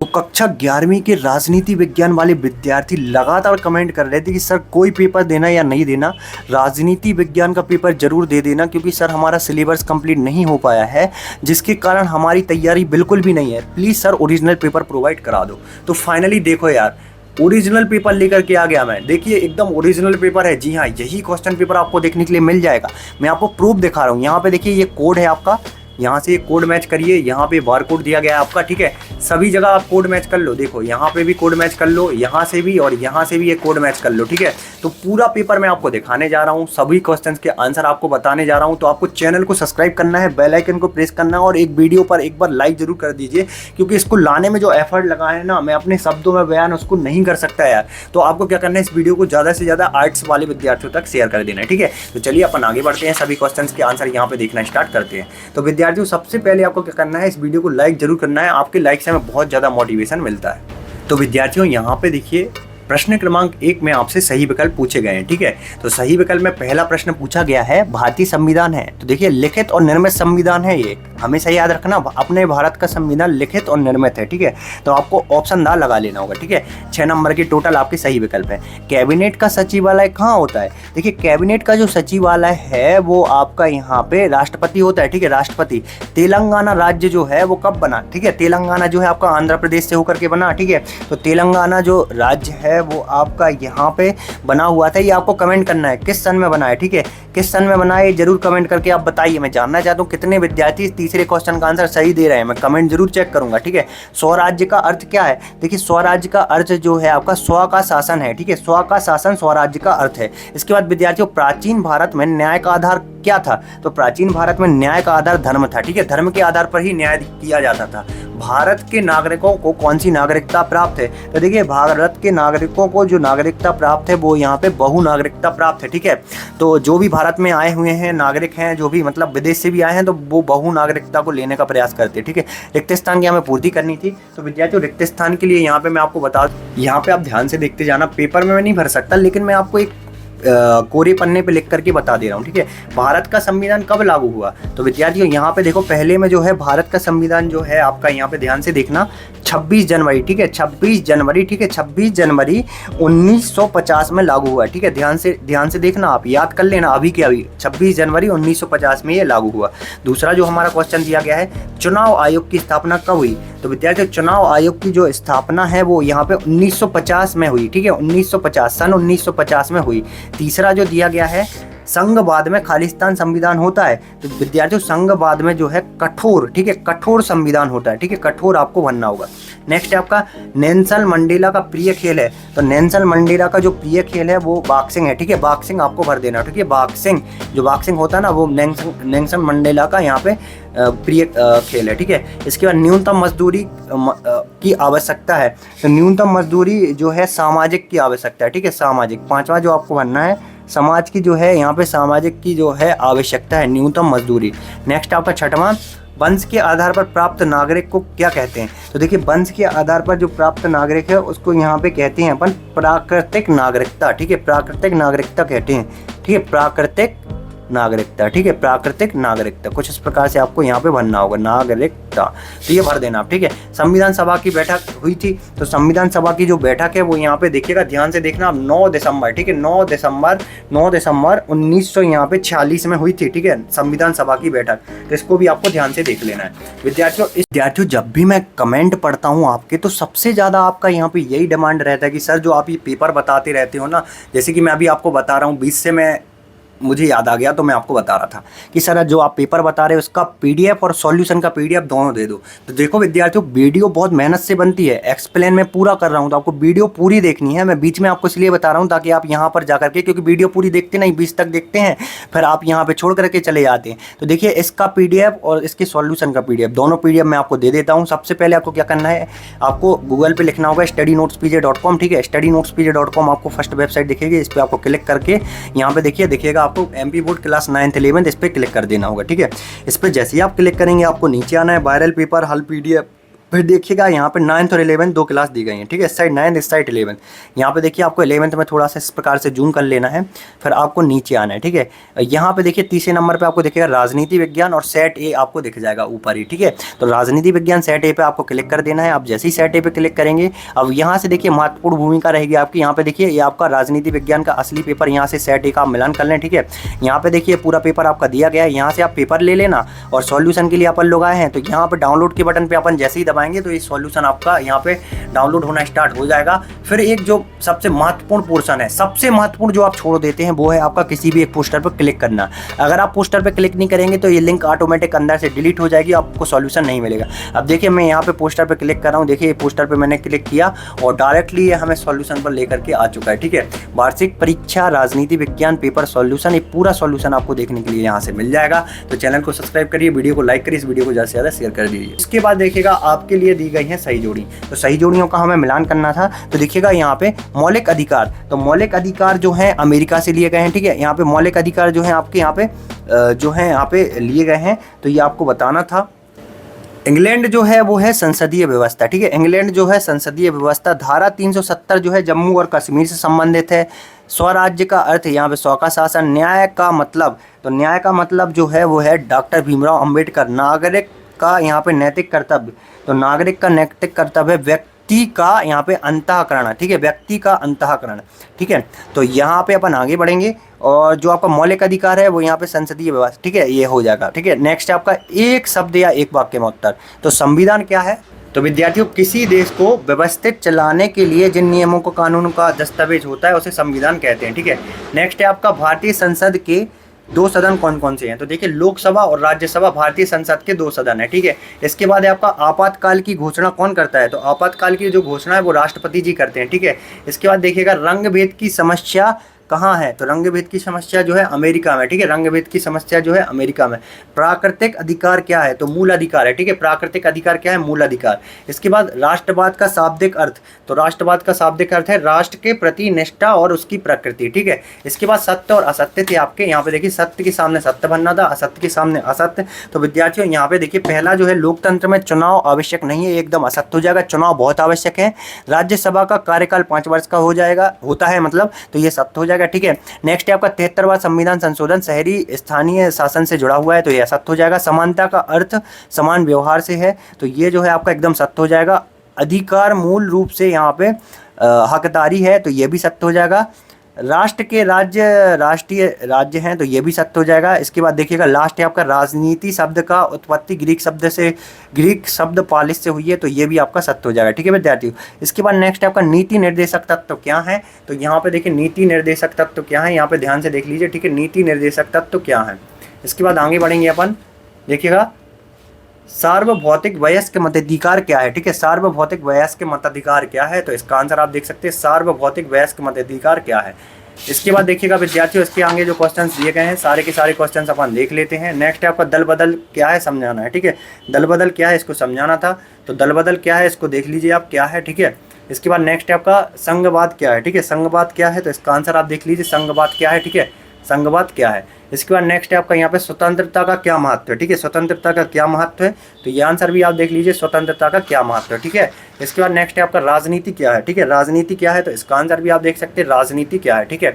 तो कक्षा 11वीं के राजनीति विज्ञान वाले विद्यार्थी लगातार कमेंट कर रहे थे कि सर कोई पेपर देना या नहीं देना, राजनीति विज्ञान का पेपर जरूर दे देना क्योंकि सर हमारा सिलेबस कंप्लीट नहीं हो पाया है, जिसके कारण हमारी तैयारी बिल्कुल भी नहीं है। Please sir original paper provide करा दो। तो फाइनली देखो यार, ओरिजिनल पेपर लेकर के आ गया मैं। देखिए एकदम ओरिजिनल पेपर है। जी हाँ, यही क्वेश्चन पेपर आपको देखने के लिए मिल जाएगा। मैं आपको प्रूफ दिखा रहा हूँ। यहाँ पे देखिए ये कोड है आपका, यहाँ से कोड मैच करिए, यहाँ पे बार कोड दिया गया है आपका, ठीक है। सभी जगह आप कोड मैच कर लो। देखो यहाँ पे भी कोड मैच कर लो, यहाँ से भी और यहाँ से भी ये कोड मैच कर लो, ठीक है। तो पूरा पेपर मैं आपको दिखाने जा रहा हूँ, सभी क्वेश्चंस के आंसर आपको बताने जा रहा हूँ। तो आपको चैनल को सब्सक्राइब करना है, बेल आइकन को प्रेस करना है और एक वीडियो पर एक बार लाइक जरूर कर दीजिए, क्योंकि इसको लाने में जो एफर्ट लगा है ना, मैं अपने शब्दों में बयान उसको नहीं कर सकता यार। तो आपको क्या करना है, इस वीडियो को ज़्यादा से ज़्यादा आर्ट्स वाले विद्यार्थियों तक शेयर कर देना है, ठीक है। तो चलिए अपन आगे बढ़ते हैं, सभी क्वेश्चंस के आंसर यहाँ पे देखना स्टार्ट करते हैं। तो विद्यार्थियों सबसे पहले आपको क्या करना है, इस वीडियो को लाइक जरूर करना है। आपके लाइक से हमें बहुत ज़्यादा मोटिवेशन मिलता है। तो विद्यार्थियों यहाँ पे देखिए, प्रश्न क्रमांक 1 में आपसे सही विकल्प पूछे गए हैं, ठीक है। तो सही विकल्प में पहला प्रश्न पूछा गया है, भारतीय संविधान है। तो देखिए लिखित और निर्मित संविधान है, ये हमेशा याद रखना, अपने भारत का संविधान लिखित और निर्मित है, ठीक है। तो आपको ऑप्शन दा लगा लेना होगा, ठीक है। 6 नंबर की टोटल आपके सही विकल्प है। कैबिनेट का सचिवालय कहाँ होता है? देखिए कैबिनेट का जो सचिवालय है वो आपका यहाँ पे राष्ट्रपति होता है, ठीक है, राष्ट्रपति। तेलंगाना राज्य जो है वो कब बना? ठीक है, तेलंगाना जो है आपका आंध्र प्रदेश से होकर के बना, ठीक है। तो तेलंगाना जो राज्य है वो आपका यहाँ पे बना हुआ था। ये आपको कमेंट करना है किस सन में बना है, ठीक है। किस सन में बना है जरूर कमेंट करके आप बताइए। मैं जानना चाहता हूँ कितने विद्यार्थी तीसरे क्वेश्चन का आंसर सही दे रहे हैं। मैं कमेंट जरूर चेक करूंगा, ठीक है। स्वराज्य का अर्थ क्या है? देखिए स्वराज्य का अर्थ जो है आपका स्व का शासन है, ठीक है। स्व का शासन स्वराज्य का अर्थ है। इसके बाद विद्यार्थियों, प्राचीन भारत में न्याय का आधार क्या था? तो प्राचीन भारत में न्याय का आधार धर्म था, ठीक है। धर्म के आधार पर ही न्याय किया जाता था। भारत के नागरिकों को कौन सी नागरिकता प्राप्त है? तो देखिए भारत के नागरिकों को जो नागरिकता प्राप्त है वो यहाँ पे बहु नागरिकता प्राप्त है, ठीक है। तो जो भी भारत में आए हुए हैं नागरिक हैं, जो भी मतलब विदेश से भी आए हैं, तो वो बहु नागरिकता को लेने का प्रयास करते हैं, ठीक है। रिक्त स्थान की हमें पूर्ति करनी थी। तो विद्यार्थियों रिक्त स्थान के लिए यहाँ पे मैं आपको बता, यहाँ पे आप ध्यान से देखते जाना, पेपर में मैं नहीं भर सकता लेकिन मैं आपको एक कोरे पन्ने पे लिख करके बता दे रहा हूँ, ठीक है। भारत का संविधान कब लागू हुआ? तो विद्यार्थियों यहाँ पे देखो, पहले में जो है भारत का संविधान जो है आपका, यहाँ पे ध्यान से देखना, 26 जनवरी, ठीक है, 26 जनवरी, ठीक है, 26 जनवरी 1950 में लागू हुआ, ठीक है। ध्यान से देखना, आप याद कर लेना अभी के अभी, 26 जनवरी 1950 में ये लागू हुआ। दूसरा जो हमारा क्वेश्चन दिया गया है, चुनाव आयोग की स्थापना कब हुई? तो विद्यार्थियों चुनाव आयोग की जो स्थापना है वो यहाँ पे 1950 में हुई, ठीक है, 1950, सन 1950 में हुई। तीसरा जो दिया गया है, संघवाद में खालिस्तान संविधान होता है। तो विद्यार्थियों संघवाद में जो है कठोर, ठीक है, कठोर संविधान होता है, ठीक है, कठोर आपको बनना होगा। नेक्स्ट है आपका, नेल्सन मंडेला का प्रिय खेल है। तो नेल्सन मंडेला का जो प्रिय खेल है वो बॉक्सिंग है, ठीक है। बॉक्सिंग आपको भर देना, ठीक है। बॉक्सिंग, जो बॉक्सिंग होता है ना, वो नेल्सन मंडेला का यहाँ पे प्रिय खेल है, ठीक है। इसके बाद न्यूनतम मजदूरी की आवश्यकता है। तो न्यूनतम मजदूरी जो है सामाजिक की आवश्यकता है, ठीक है, सामाजिक। 5वां जो आपको भरना है, समाज की जो है यहाँ पे सामाजिक की जो है आवश्यकता है, न्यूनतम मजदूरी। नेक्स्ट आपका 6वां, वंश के आधार पर प्राप्त नागरिक को क्या कहते हैं? तो देखिए वंश के आधार पर जो प्राप्त नागरिक है उसको यहाँ पे कहते हैं अपन प्राकृतिक नागरिकता, ठीक है, प्राकृतिक नागरिकता कहते हैं, ठीक है, प्राकृतिक नागरिकता, ठीक है, प्राकृतिक नागरिकता। कुछ इस प्रकार से आपको यहाँ पे भरना होगा, नागरिकता। तो ये भर देना आप, ठीक है। संविधान सभा की बैठक हुई थी। तो संविधान सभा की जो बैठक है वो यहाँ पे देखिएगा, ध्यान से देखना आप, 9 दिसंबर, ठीक है, 9 दिसंबर 1946 में हुई थी, ठीक है, संविधान सभा की बैठक। तो इसको भी आपको ध्यान से देख लेना है। विद्यार्थियों जब भी मैं कमेंट पढ़ता हूँ आपके, तो सबसे ज़्यादा आपका यहाँ पे यही डिमांड रहता है कि सर जो आप ये पेपर बताते रहते हो ना, जैसे कि मैं अभी आपको बता रहा हूँ, 20 से मैं मुझे याद आ गया तो मैं आपको बता रहा था कि सर जो आप पेपर बता रहे हो उसका पीडीएफ और सॉल्यूशन का पीडीएफ दोनों दे दो। तो देखो विद्यार्थियों वीडियो बहुत मेहनत से बनती है, एक्सप्लेन मैं पूरा कर रहा हूँ, तो आपको वीडियो पूरी देखनी है। मैं बीच में आपको इसलिए बता रहा हूँ ताकि आप यहाँ पर जाकर के, क्योंकि वीडियो पूरी देखते नहीं, 20 तक देखते हैं फिर आप यहाँ पर छोड़ करके चले जाते हैं। तो देखिए इसका पीडीएफ और इसके सॉल्यूशन का पीडीएफ, दोनों पीडीएफ मैं आपको दे देता हूँ। सबसे पहले आपको क्या करना है, आपको गूगल पर लिखना होगा studynotespj.com, ठीक है, studynotespj.com आपको फर्स्ट वेबसाइट दिखेगी। इस पर आपको क्लिक करके यहाँ पे देखिएगा आपको MP board class 9th 11th, इस पर क्लिक कर देना होगा, ठीक है। इस पर जैसे ही आप क्लिक करेंगे आपको नीचे आना है, वायरल पेपर हल PDF फिर देखिएगा यहाँ पे 9th और 11th दो क्लास दी गई हैं, ठीक है। इस साइड 9th, इस साइड 11th। यहाँ पे देखिए आपको 11th में थोड़ा सा इस प्रकार से जूम कर लेना है, फिर आपको नीचे आना है, ठीक है। यहाँ पे देखिए तीसरे नंबर पे आपको दिखेगा राजनीति विज्ञान और सेट ए आपको दिख जाएगा ऊपर ही, ठीक है। तो राजनीति विज्ञान सेट ए पे आपको क्लिक कर देना है। आप जैसे ही सेट ए पे क्लिक करेंगे, अब यहाँ से देखिए महत्वपूर्ण भूमिका रहेगी आपकी। यहाँ पे देखिए ये आपका राजनीति विज्ञान का असली पेपर, यहाँ से सेट ए का आप मिलान कर लें, ठीक है। यहाँ पे देखिए पूरा पेपर आपका दिया गया है, यहाँ से आप पेपर ले लेना। और सॉल्यूशन के लिए अपन लोग आए हैं, तो यहाँ पे डाउनलोड के बटन पे अपन जैसे ही दबाएंगे तो ये सॉल्यूशन आपका यहाँ पे डाउनलोड होना स्टार्ट हो जाएगा। फिर एक जो सबसे महत्वपूर्ण पोर्शन है, सबसे महत्वपूर्ण जो आप छोड़ देते हैं, वो है आपका किसी भी एक पोस्टर पर क्लिक करना। अगर आप पोस्टर पर क्लिक नहीं करेंगे तो ये लिंक ऑटोमेटिक अंदर से डिलीट हो जाएगी, आपको सॉल्यूशन नहीं मिलेगा। अब देखिए मैं यहाँ पे पोस्टर पर क्लिक कर रहा हूँ, देखिए पोस्टर पर मैंने क्लिक किया और डायरेक्टली ये हमें सॉल्यूशन पर लेकर के आ चुका है, ठीक है। वार्षिक परीक्षा राजनीति विज्ञान पेपर सॉल्यूशन, ये पूरा सॉल्यूशन आपको देखने के लिए यहाँ से मिल जाएगा। तो चैनल को सब्सक्राइब करिए, वीडियो को लाइक करिए, इस वीडियो को ज़्यादा से ज़्यादा शेयर कर दीजिए। इसके बाद देखिएगा आपके लिए दी गई है सही जोड़ी, तो सही जोड़ियों का हमें मिलान करना था। तो देखिएगा यहाँ पे मौलिक अधिकार, तो मौलिक अधिकार जो है अमेरिका से लिए गए हैं, ठीक है। यहाँ पे मौलिक अधिकार जो है आपके यहाँ पे जो है यहाँ पे लिए गए हैं, तो ये आपको बताना था। इंग्लैंड जो है वो है संसदीय व्यवस्था, ठीक है। इंग्लैंड जो है संसदीय व्यवस्था। धारा 370 जो है जम्मू और कश्मीर से संबंधित है। स्वराज्य का अर्थ यहाँ पे स्व का शासन। न्याय का मतलब, तो न्याय का मतलब जो है वो है डॉक्टर भीमराव अंबेडकर। नागरिक का यहाँ पे नैतिक कर्तव्य, तो नागरिक का नैतिक कर्तव्य व्यक्ति का यहाँ पे अंतःकरण, ठीक है, व्यक्ति का अंतःकरण, ठीक है। तो यहाँ पे अपन आगे बढ़ेंगे और जो आपका मौलिक अधिकार है वो यहाँ पे संसदीय व्यवस्था, ठीक है, ये हो जाएगा, ठीक है। नेक्स्ट आपका एक शब्द या एक वाक्य में उत्तर। तो संविधान क्या है? तो विद्यार्थियों किसी देश को व्यवस्थित चलाने के लिए जिन नियमों को कानून का दस्तावेज होता है उसे संविधान कहते हैं, ठीक है। नेक्स्ट है आपका भारतीय संसद के दो सदन कौन कौन से हैं? तो देखिए लोकसभा और राज्यसभा भारतीय संसद के दो सदन है, ठीक है। इसके बाद है आपका आपातकाल की घोषणा कौन करता है? तो आपातकाल की जो घोषणा है वो राष्ट्रपति जी करते हैं, ठीक है। इसके बाद देखिएगा रंग भेद की समस्या कहाँ है? तो रंग भेद की समस्या जो है अमेरिका में, ठीक है। रंग भेद की समस्या जो है अमेरिका में। प्राकृतिक अधिकार क्या है? तो मूल अधिकार है, ठीक है। प्राकृतिक अधिकार क्या है? मूल अधिकार। इसके बाद राष्ट्रवाद का शाब्दिक अर्थ, तो राष्ट्रवाद का शाब्दिक अर्थ है राष्ट्र के प्रति निष्ठा और उसकी प्रकृति, ठीक है। इसके बाद सत्य और असत्य थे आपके, यहाँ पे देखिए सत्य के सामने सत्य बनना था, असत्य के सामने असत्य। तो विद्यार्थियों यहाँ पे देखिए पहला जो है लोकतंत्र में चुनाव आवश्यक नहीं है, एकदम असत्य हो जाएगा। चुनाव बहुत आवश्यक है। राज्यसभा का कार्यकाल 5 वर्ष का हो जाएगा, होता है मतलब, तो ये सत्य हो जाएगा, ठीक है। नेक्स्ट है आपका 73वां संविधान संशोधन शहरी स्थानीय शासन से जुड़ा हुआ है, तो यह सत्य हो जाएगा। समानता का अर्थ समान व्यवहार से है, तो ये जो है आपका एकदम सत्य हो जाएगा। अधिकार मूल रूप से यहाँ पे हकदारी है, तो ये भी सत्य हो जाएगा। राष्ट्र के राज्य राष्ट्रीय राज्य हैं, तो ये भी सत्य हो जाएगा। इसके बाद देखिएगा लास्ट है आपका राजनीति शब्द का उत्पत्ति ग्रीक शब्द पालिस से हुई है, तो ये भी आपका सत्य हो जाएगा, ठीक है विद्यार्थियों। इसके बाद नेक्स्ट है आपका नीति निर्देशक तत्व क्या है? तो यहाँ पे देखिए नीति निर्देशक तत्व क्या है, यहाँ पे ध्यान से देख लीजिए, ठीक है। नीति निर्देशक तत्व क्या है? इसके बाद आगे बढ़ेंगे अपन, देखिएगा सार्वभौतिक वयस्क मताधिकार क्या है, ठीक है। सार्वभौतिक वयस्क मताधिकार क्या है? तो इसका आंसर आप देख सकते हैं, सार्वभौतिक वयस्क मताधिकार क्या है। इसके बाद देखिएगा विद्यार्थियों इसके आगे जो क्वेश्चंस दिए गए हैं सारे के सारे क्वेश्चंस अपन देख लेते हैं। नेक्स्ट है आपका दल बदल क्या है, समझाना है, ठीक है। दल बदल क्या है इसको समझाना था, तो दल बदल क्या है इसको देख लीजिए आप क्या है, ठीक है। इसके बाद नेक्स्ट है आपका संघवाद क्या है, ठीक है। संघवाद क्या है, तो इसका आंसर आप देख लीजिए, संघवाद क्या है, ठीक है। संघवाद क्या है। इसके बाद नेक्स्ट है आपका यहाँ पे स्वतंत्रता का क्या महत्व है, ठीक है। स्वतंत्रता का क्या महत्व है, तो ये आंसर भी आप देख लीजिए, स्वतंत्रता का क्या महत्व है, ठीक है। इसके बाद नेक्स्ट है आपका राजनीति क्या है, ठीक है। राजनीति क्या है, तो इसका आंसर भी आप देख सकते हैं, राजनीति क्या है, ठीक है।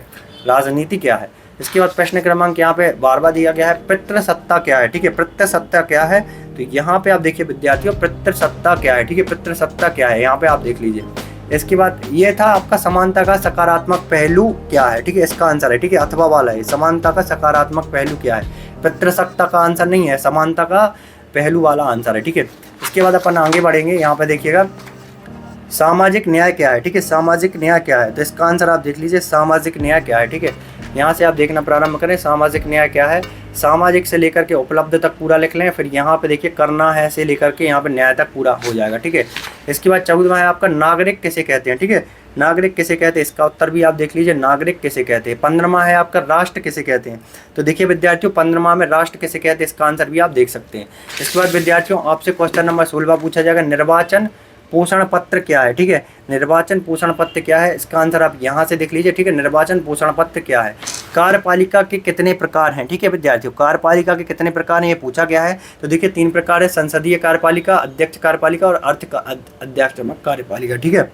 राजनीति क्या है। इसके बाद प्रश्न क्रमांक यहाँ पे बार क्या दिया है, पितृसत्ता क्या है, ठीक है। पितृसत्ता क्या है, तो यहाँ पे आप देखिए विद्यार्थियों पितृसत्ता क्या है, ठीक है। पितृसत्ता क्या है यहाँ पे आप देख लीजिए। इसके बाद ये था आपका समानता का सकारात्मक पहलू क्या है, ठीक है। इसका आंसर है, ठीक है, अथवा वाला है। समानता का सकारात्मक पहलू क्या है? पितृसत्ता का आंसर नहीं है, समानता का पहलू वाला आंसर है, ठीक है। इसके बाद अपन आगे बढ़ेंगे, यहाँ पे देखिएगा सामाजिक न्याय क्या है, ठीक है। सामाजिक न्याय क्या है, तो इसका आंसर आप देख लीजिए, सामाजिक न्याय क्या है, ठीक है। यहाँ से आप देखना प्रारंभ करें, सामाजिक न्याय क्या है। सामाजिक से लेकर के उपलब्ध तक पूरा लिख लें, फिर यहाँ पे देखिए करना है से लेकर के यहाँ पे न्याय तक पूरा हो जाएगा, ठीक है। इसके बाद 14वां है आपका नागरिक किसे कहते हैं, ठीक है। नागरिक किसे कहते हैं, इसका उत्तर भी आप देख लीजिए, नागरिक किसे कहते हैं। 15वां है आपका राष्ट्र किसे कहते हैं, तो देखिए विद्यार्थियों 15वां में राष्ट्र किसे कहते हैं, इसका आंसर भी आप देख सकते हैं। इसके बाद विद्यार्थियों आपसे क्वेश्चन नंबर 16 पूछा जाएगा, निर्वाचन पोषण पत्र क्या है, ठीक है। निर्वाचन पोषण पत्र क्या है, इसका आंसर आप यहाँ से देख लीजिए, ठीक है। निर्वाचन पोषण पत्र क्या है, कार्यपालिका के कितने प्रकार हैं? ठीक है विद्यार्थियों, कार्यपालिका के कितने प्रकार हैं ये पूछा गया है। तो देखिए 3 प्रकार है, संसदीय कार्यपालिका, अध्यक्ष कार्यपालिका और अध्यक्ष कार्यपालिका। ठीक है,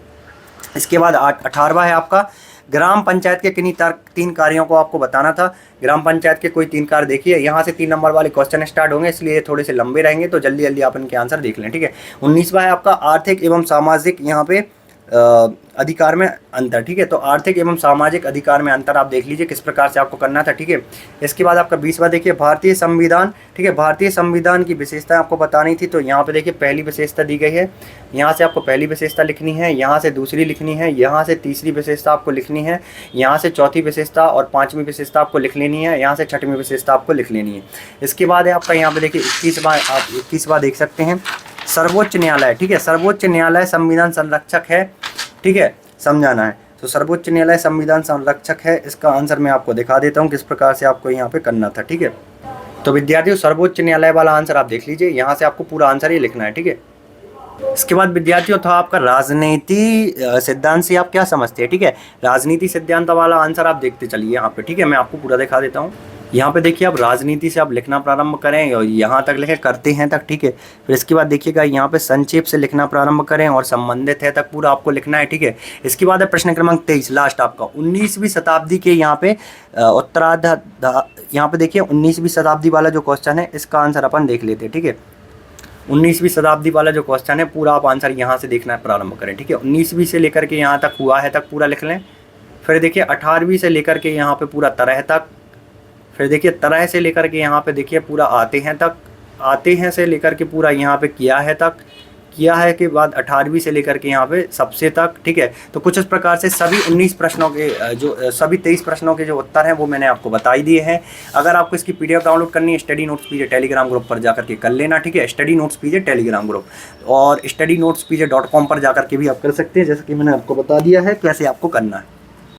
इसके बाद 18वां है आपका ग्राम पंचायत के किन्हीं 3 कार्यों को आपको बताना था। ग्राम पंचायत के कोई 3 कार्य देखिए, यहाँ से 3 नंबर वाले क्वेश्चन स्टार्ट होंगे, इसलिए थोड़े से लंबे रहेंगे, तो जल्दी जल्दी आप इनके आंसर देख लें। ठीक है, 19वां है आपका आर्थिक एवं सामाजिक यहाँ पे अधिकार में अंतर। ठीक है, तो आर्थिक एवं सामाजिक अधिकार में अंतर आप देख लीजिए किस प्रकार से आपको करना था। ठीक है, इसके बाद आपका 20वां देखिए भारतीय संविधान। ठीक है, भारतीय संविधान की विशेषता आपको बतानी थी, तो यहाँ पे देखिए पहली विशेषता दी गई है, यहाँ से आपको पहली विशेषता लिखनी है, यहाँ से दूसरी लिखनी है, यहाँ से तीसरी विशेषता आपको लिखनी है, यहाँ से चौथी विशेषता और 5वीं विशेषता आपको लिख लेनी है, यहाँ से 6वीं विशेषता आपको लिख लेनी है। इसके बाद है आपका यहाँ पे देखिए 21वां देख सकते हैं सर्वोच्च न्यायालय। ठीक है, सर्वोच्च न्यायालय संविधान संरक्षक है। ठीक है, समझाना है, तो सर्वोच्च न्यायालय संविधान संरक्षक है। इसका आंसर मैं आपको दिखा देता हूँ किस प्रकार से आपको यहाँ पे करना था। ठीक है, तो विद्यार्थियों सर्वोच्च न्यायालय वाला आंसर आप देख लीजिए, यहाँ से आपको पूरा आंसर ही लिखना है। ठीक है, इसके बाद विद्यार्थियों था आपका राजनीति सिद्धांत से आप क्या समझते हैं। ठीक है, राजनीति सिद्धांत वाला आंसर आप देखते चलिए यहाँ पे। ठीक है, मैं आपको पूरा दिखा देता हूँ। यहाँ पे देखिए आप राजनीति से आप लिखना प्रारंभ करें और यहाँ तक लिखें करते हैं तक। ठीक है, फिर इसके बाद देखिएगा यहाँ पे संक्षेप से लिखना प्रारंभ करें और संबंधित है तक पूरा आपको लिखना है। ठीक है, इसके बाद है प्रश्न क्रमांक 23 लास्ट आपका 19वीं शताब्दी के यहाँ पे उत्तरार्ध। यहाँ पे देखिए 19वीं शताब्दी वाला जो क्वेश्चन है इसका आंसर अपन देख लेते हैं। ठीक है, 19वीं शताब्दी वाला जो क्वेश्चन है पूरा आप आंसर यहाँ से देखना प्रारंभ करें। ठीक है, 19वीं से लेकर के यहाँ तक हुआ है तक पूरा लिख लें। फिर देखिए 18वीं से लेकर के यहाँ पे पूरा तरह तक, फिर देखिए तरह से लेकर के यहाँ पे देखिए पूरा आते हैं तक, आते हैं से लेकर के पूरा यहाँ पे किया है तक, किया है के बाद 18वीं से लेकर के यहाँ पे सबसे तक। ठीक है, तो कुछ इस प्रकार से सभी 19 प्रश्नों के जो सभी 23 प्रश्नों के जो उत्तर हैं वो मैंने आपको बता ही दिए हैं। अगर आपको इसकी PDF डाउनलोड करनी है स्टडी नोट्स पीजे टेलीग्राम ग्रुप पर जाकर के कर लेना। ठीक है, स्टडी नोट्स पीजे टेलीग्राम ग्रुप और studynotespj.com पर जाकर के भी आप कर सकते हैं, जैसे कि मैंने आपको बता दिया है कैसे आपको करना है।